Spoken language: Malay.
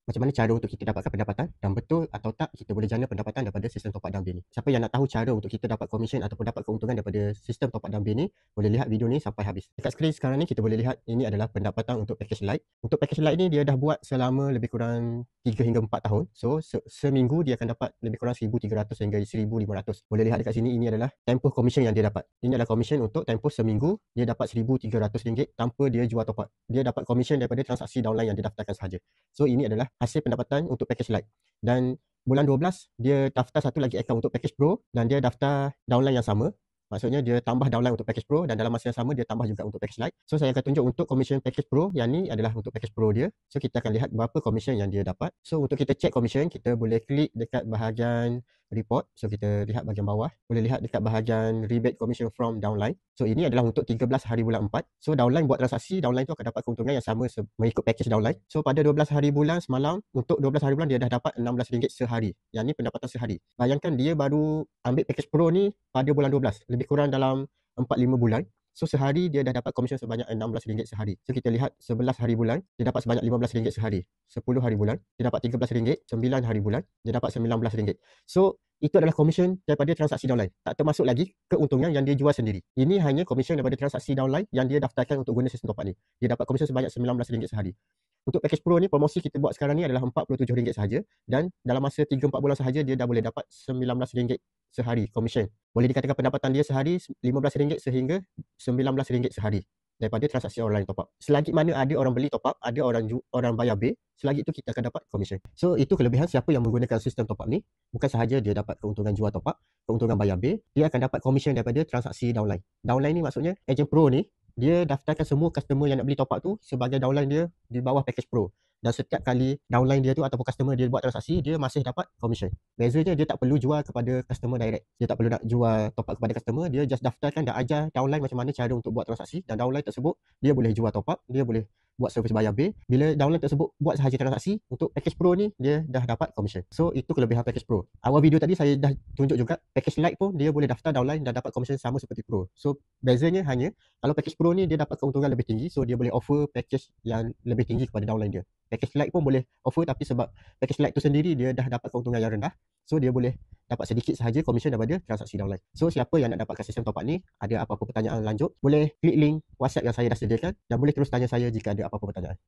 macam mana cara untuk kita dapatkan pendapatan dan betul atau tak kita boleh jana pendapatan daripada sistem top up down bin ni. Siapa yang nak tahu cara untuk kita dapat komisen ataupun dapat keuntungan daripada sistem top up down bin ni, boleh lihat video ni sampai habis. Dekat skrin sekarang ni kita boleh lihat ini adalah pendapatan untuk package light. Untuk package light ni dia dah buat selama lebih kurang 3 hingga 4 tahun. So seminggu dia akan dapat lebih kurang 1,300 hingga 1,500. Boleh lihat dekat sini, ini adalah tempoh komisen yang dia dapat. Ini adalah komisen untuk tempoh seminggu, dia dapat RM1,300 tanpa dia jual top up. Dia dapat komisen daripada transaksi downline yang dia daftarkan sahaja. So ini adalah hasil pendapatan untuk package light. Dan bulan 12 dia daftar satu lagi akaun untuk package pro dan dia daftar downline yang sama. Maksudnya dia tambah downline untuk package pro dan dalam masa yang sama dia tambah juga untuk package light. So saya akan tunjuk untuk komisen package pro, yang ni adalah untuk package pro dia. So kita akan lihat berapa komisen yang dia dapat. So untuk kita check komisen, kita boleh klik dekat bahagian report. So kita lihat bahagian bawah, boleh lihat dekat bahagian rebate commission from downline. So ini adalah untuk 13 hari bulan 4. So downline buat transaksi, downline tu akan dapat keuntungan yang sama mengikut package downline. So pada 12 hari bulan semalam, untuk 12 hari bulan dia dah dapat RM16 sehari. Yang ni pendapatan sehari. Bayangkan dia baru ambil package pro ni pada bulan 12, lebih kurang dalam 4-5 bulan. So sehari dia dah dapat komisen sebanyak RM16 sehari. So kita lihat 11 hari bulan, dia dapat sebanyak RM15 sehari. 10 hari bulan, dia dapat RM13. 9 hari bulan, dia dapat RM19. So itu adalah komisen daripada transaksi downline. Tak termasuk lagi keuntungan yang dia jual sendiri. Ini hanya komisen daripada transaksi downline yang dia daftarkan untuk guna sistem top up ni. Dia dapat komisen sebanyak RM19 sehari. Untuk package pro ni, promosi kita buat sekarang ni adalah RM47 sahaja, dan dalam masa 3-4 bulan sahaja dia dah boleh dapat RM19 sehari komisen. Boleh dikatakan pendapatan dia sehari RM15 sehingga RM19 sehari daripada transaksi online top up. Selagi mana ada orang beli top up, ada orang bayar bil, selagi itu kita akan dapat komisen. So itu kelebihan siapa yang menggunakan sistem top up ni. Bukan sahaja dia dapat keuntungan jual top up, keuntungan bayar bil, dia akan dapat komisen daripada transaksi downline. Downline ni maksudnya ejen pro ni dia daftarkan semua customer yang nak beli top up tu sebagai downline dia di bawah package pro. Dan setiap kali downline dia tu ataupun customer dia buat transaksi, dia masih dapat komisen. Bezanya dia tak perlu jual kepada customer direct. Dia tak perlu nak jual top up kepada customer, dia just daftarkan dan ajar downline macam mana cara untuk buat transaksi, dan downline tersebut dia boleh jual top up, dia boleh buat servis bayar bil. Bila downline tersebut buat sahaja transaksi, untuk package pro ni dia dah dapat komisen. So itu kelebihan package pro. Awal video tadi saya dah tunjuk juga package light pun dia boleh daftar downline dan dapat komisen sama seperti pro. So bezanya hanya kalau package pro ni dia dapat keuntungan lebih tinggi, so dia boleh offer package yang lebih tinggi kepada downline dia. Package light pun boleh offer, tapi sebab package light tu sendiri dia dah dapat keuntungan yang rendah, so dia boleh dapat sedikit sahaja komisen daripada transaksi downline. So siapa yang nak dapatkan sistem top up ni, ada apa-apa pertanyaan lanjut, boleh klik link WhatsApp yang saya dah sediakan dan boleh terus tanya saya jika ada apa-apa pertanyaan.